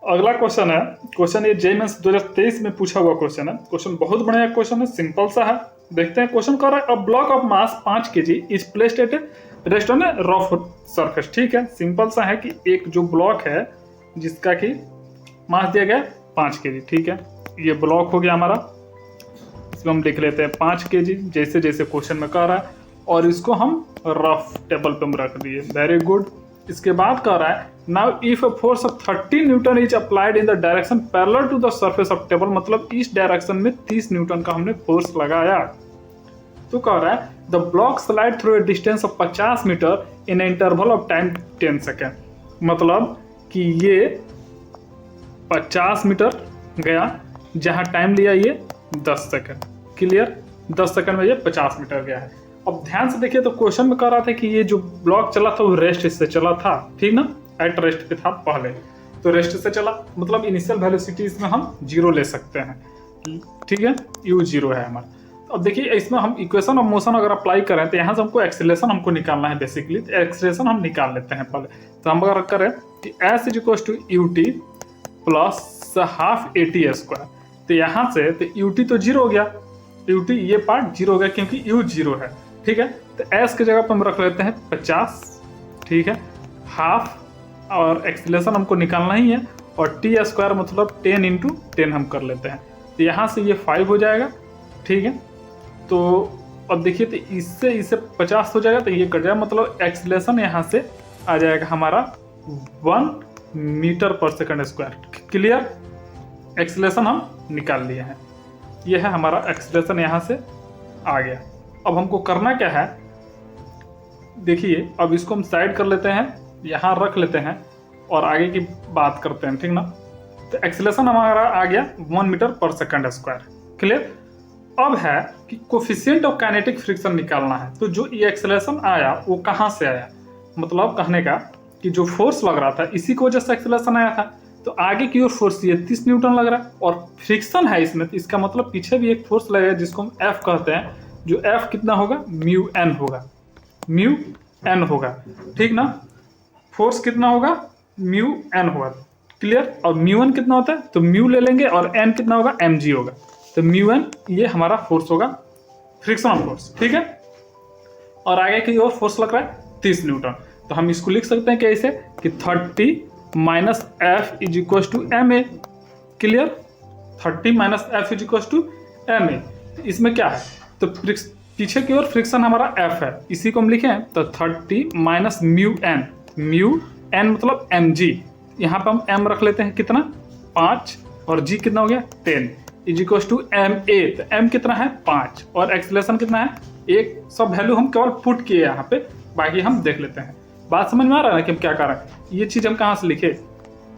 अगला क्वेश्चन है, क्वेश्चन ये जेईई मेंस 2023 में पूछा हुआ क्वेश्चन है। क्वेश्चन बहुत बढ़िया क्वेश्चन है, सिंपल सा है। देखते हैं क्वेश्चन कर रहा है, a block of mass 5 kg is placed at rest on A rough surface. ठीक है, सिंपल सा है कि एक जो ब्लॉक है जिसका कि मास दिया गया 5 kg। ठीक है, ये ब्लॉक हो गया हमारा, इसमें हम लिख लेते हैं 5 kg जैसे जैसे क्वेश्चन में कह रहा है, और इसको हम रफ टेबल पे रख दिए। Very good. इसके बाद कह रहा है, now if a force of 30 newton is applied in the direction parallel to the surface of table, मतलब इस डायरेक्शन में 30 न्यूटन का हमने फोर्स लगाया। तो कह रहा है, the block slide through a distance of 50 metre in interval of time 10 second, मतलब कि ये 50 मीटर गया, जहां टाइम लिया ये 10 सेकेंड। क्लियर, 10 सेकेंड में ये 50 मीटर गया है। अब ध्यान से देखिए, तो क्वेश्चन में कह रहा था कि ये जो ब्लॉक चला था वो रेस्ट से चला था, ठीक ना, एट रेस्ट पे था पहले, तो रेस्ट से चला, मतलब इनिशियल वेलोसिटी इसमें हम 0 ले सकते हैं। ठीक है, u 0 है हमारा। अब देखिए, इसमें हम इक्वेशन ऑफ मोशन अगर अप्लाई करें तो यहाँ से हमको एक्सीलरेशन हमको निकालना है बेसिकली, तो एक्सीलरेशन हम निकाल लेते हैं पहले। तो हम अगर करें कि s is equal to ut plus half at², तो यहाँ से तो ut तो 0 हो गया, ut ये पार्ट 0 हो गया क्योंकि u 0 है। ठीक है, तो s की जगह पर हम रख लेते हैं 50। ठीक है, हाफ, और एक्सीलरेशन हमको निकालना ही है, और t² मतलब 10 × 10 हम कर लेते हैं, तो यहाँ से ये 5 हो जाएगा। ठीक है, तो अब देखिए, तो इससे 50 हो जाएगा, तो ये कट जाएगा, मतलब एक्सीलरेशन यहाँ से आ जाएगा हमारा 1 मीटर पर सेकंड स्क्वायर। क्लियर, एक्सीलरेशन हम निकाल लिए हैं, ये है हमारा एक्सीलरेशन यहाँ से आ गया। अब हमको करना क्या है, देखिए, अब इसको हम साइड कर लेते हैं, यहाँ रख लेते हैं, और आगे की बात करते हैं। ठीक ना, तो एक्सीलरेशन हमारा आ गया 1 मीटर पर सेकंड स्क्वायर। क्लियर, अब है कि कोफिशिएंट ऑफ काइनेटिक फ्रिक्शन निकालना है। तो जो ये एक्सीलरेशन आया वो कहाँ से आया, मतलब कहने का कि जो फोर्स लग रहा था इसी की वजह से एक्सीलरेशन आया था। तो आगे की ओर फोर्स ये 30 न्यूटन लग रहा है, और फ्रिक्शन है इसमें, तो इसका मतलब पीछे भी एक फोर्स लगेगा जिसको हम F कहते हैं, जो F कितना होगा, μn होगा, μn होगा। ठीक ना, फोर्स कितना होगा, μn होगा। क्लियर, और μn कितना होता है, तो म्यू ले लेंगे, और n कितना होगा, mg होगा, तो μn ये हमारा फोर्स होगा, फ्रिक्शन फोर्स। ठीक है, और आगे की ओर फोर्स लग रहा है 30 न्यूटन, तो हम इसको लिख सकते हैं कैसे कि 30 minus F is equal to ma। Clear, 30 minus F is equal to ma। इसमें क्या है, तो पीछे की ओर फ्रिक्शन हमारा F है, इसी को हम लिखें तो 30 माइनस μn, μn मतलब mg, यहाँ पे हम m रख लेते हैं कितना 5, और g कितना हो गया 10 इज इक्वल टू ma। तो m कितना है 5, और एक्सीलरेशन कितना है 1। सब वैल्यू हम केवल पुट किए यहाँ पे, बाकी हम देख लेते हैं। बात समझ में आ रहा है ना कि हम क्या कर रहे हैं। ये चीज हम कहाँ से लिखे,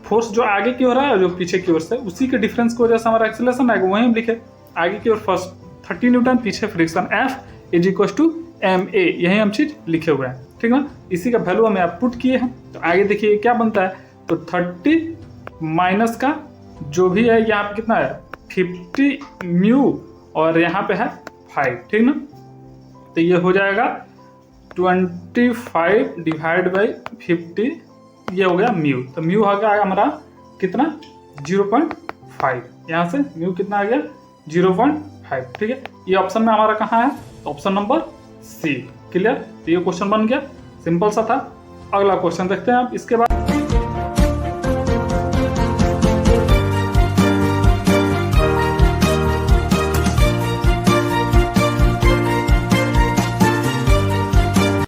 फोर्स जो आगे की ओर है और जो पीछे की ओर से, उसी के डिफरेंस की वजह से हमारा एक्सीलरेशन आएगा, वही हम लिखे। आगे की ओर फर्स्ट 30 न्यूटन, पीछे friction F is equal to ma, यही हम चीज लिखे हुए हैं। ठीक ना, इसी का वैल्यू हमें आप पुट किए हैं। तो आगे देखिए क्या बनता है, तो 30 माइनस का जो भी है यहाँ पे कितना है 50 म्यू, और यहाँ पे है 5। ठीक ना, तो ये हो जाएगा 25 डिवाइड बाई 50, ये हो गया म्यू। तो म्यू आ गया हमारा कितना 0.5, यहाँ से म्यू कितना आ गया 0.5। ठीक है, ये ऑप्शन में हमारा कहाँ है, तो ऑप्शन नंबर सी। क्लियर, तो ये क्वेश्चन बन गया, सिंपल सा था। अगला क्वेश्चन देखते हैं आप इसके बाद।